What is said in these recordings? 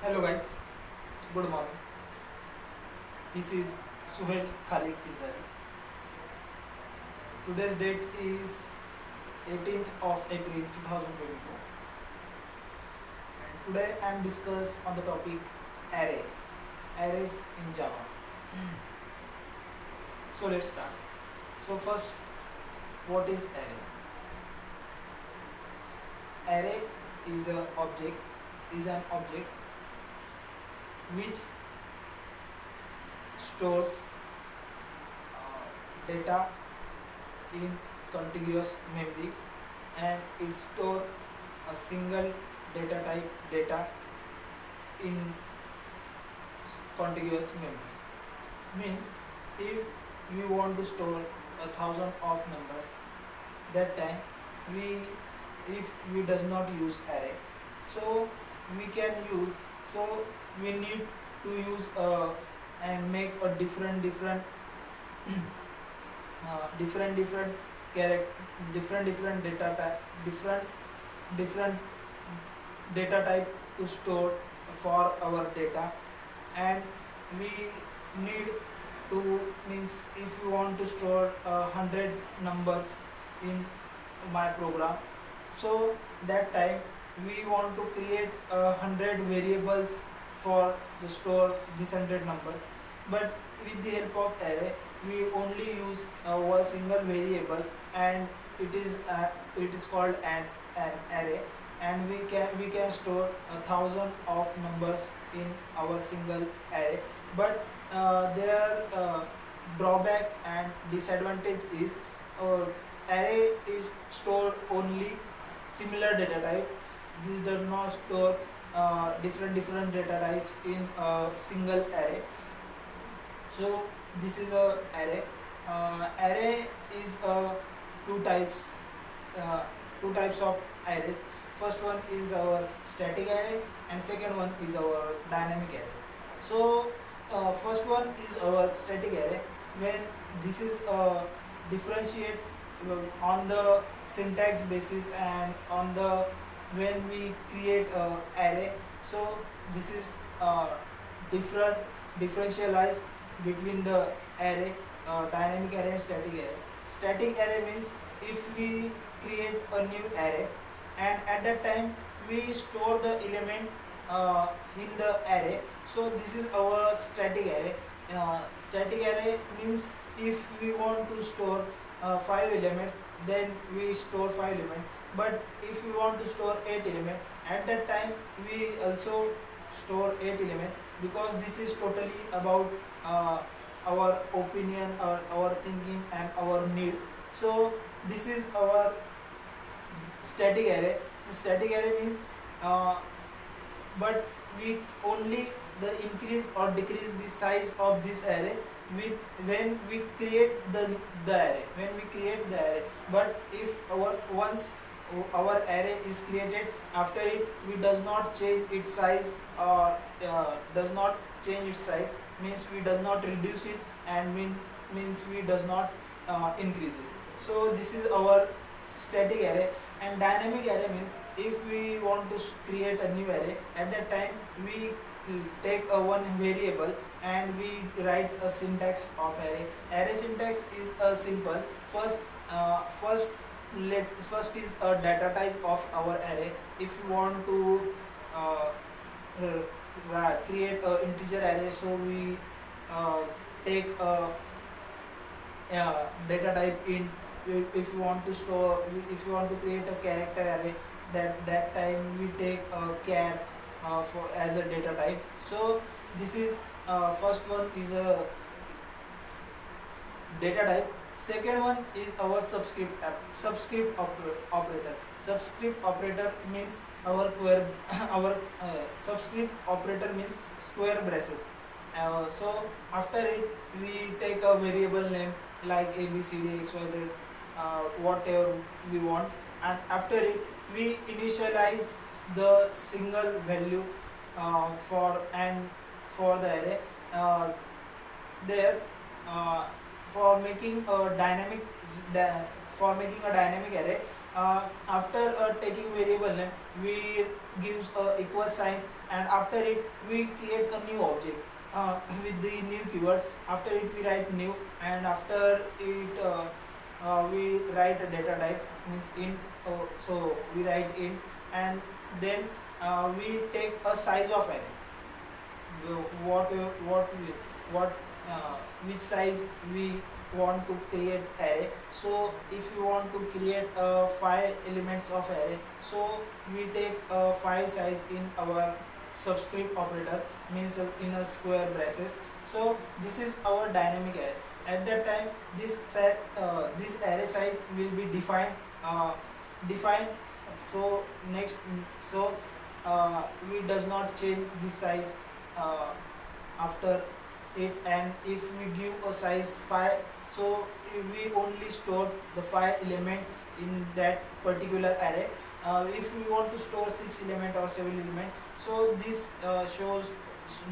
Hello guys, good morning. This is Suhail Khalik Pinjari. Today's date is 18th of April 2022 and today I am discuss on the topic arrays in Java. So let's start. So first, what is array? Array is an object which stores data in contiguous memory, and it store a single data type data in contiguous memory. Means if we want to store 1,000 of numbers, that time we if we does not use array, so we can use, so we need to use and make a different different data type, different data type to store for our data. And we need to, means if you want to store 100 numbers in my program, so that time we want to create 100 variables for the store these 100 numbers. But with the help of array, we only use one single variable, and it is called as an array, and we can store 1,000 of numbers in our single array. But their drawback and disadvantage is, uh, array is stored only similar data type. This does not store different data types in a single array. So this is a array. Array is two types uh, two types of arrays. First one is our static array, and second one is our dynamic array. So first one is our static array. When this is differentiate on the syntax basis, and on the when we create a array, so this is different differentialize between the array, dynamic array and static array. Static array means if we create a new array, and at that time we store the element in the array, so this is our static array. Static array means if we want to store 5 elements, then we store 5 elements. But if we want to store 8 elements, at that time we also store 8 elements, because this is totally about our opinion, our thinking and our need. So this is our static array. Static array means uh, but we only the increase or decrease the size of this array with when we create the array, but if our once our array is created, after it we does not change its size, or does not change its size, means we does not reduce it, and means we does not increase it. So this is our static array. And dynamic array means if we want to create a new array, at that time we take a one variable, and we write a syntax of array. Array syntax is a simple. First is a data type of our array. If you want to create a integer array, so we take a data type int. If you want to store, if you want to create a character array, that time we take a char for as a data type. So this is first one is a data type. Second one is our operator. Subscript operator means our square our subscript operator means square braces. So after it we take a variable name like a b c d x y z, whatever we want, and after it we initialize the single value for the array. There uh, for making a dynamic array, After taking variable name, we gives equal signs, and after it we create a new object with the new keyword. After it we write new, and after it we write a data type, means int. So we write int, and then we take a size of array. What what which size we want to create array. So if you want to create 5 elements of array, so we take 5 size in our subscript operator, means in a square braces. So this is our dynamic array. At that time, this array size will be defined. So next, so we does not change this size uh, after it. And if we give a size 5, so we only store the 5 elements in that particular array. If we want to store 6 element or 7 element, so this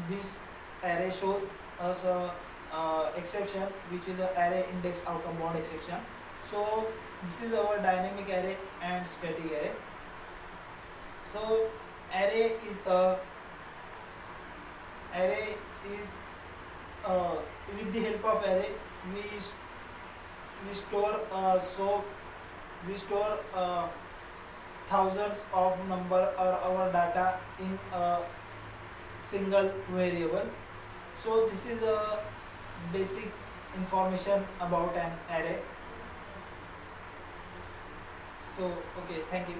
this array shows us a exception, which is a array index out of bound exception. So this is our dynamic array and static array. So array is a array is with the help of array, we store we store thousands of number or our data in a single variable. So this is a basic information about an array. So okay, thank you.